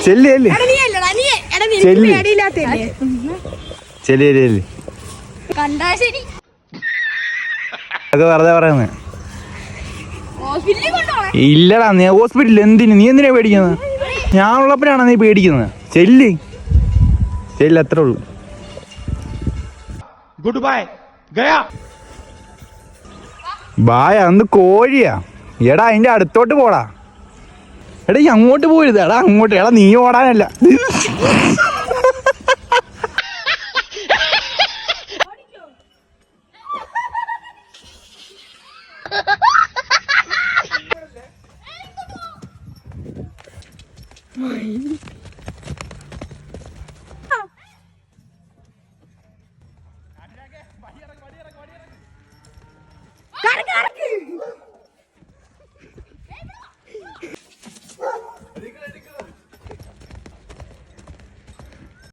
ചെല്ലി അത് വെറുതെ പറയുന്നത്. ഇല്ലടാ, നീ ഹോസ്പിറ്റലിൽ നീ എന്തിനാ പേടിക്കുന്നത്? ഞാൻ ഉള്ളപ്പോഴാണ് നീ പേടിക്കുന്നത്. ചെല്ലി അത്രേ ഉള്ളൂ. Good bye bye. അന്ന് കോഴിയാ. എടാ അതിന്റെ അടുത്തോട്ട് പോടാ. എടാ ഈ അങ്ങോട്ട് പോരുത്. എടാ അങ്ങോട്ട്. എടാ നീ ഓടാനല്ല.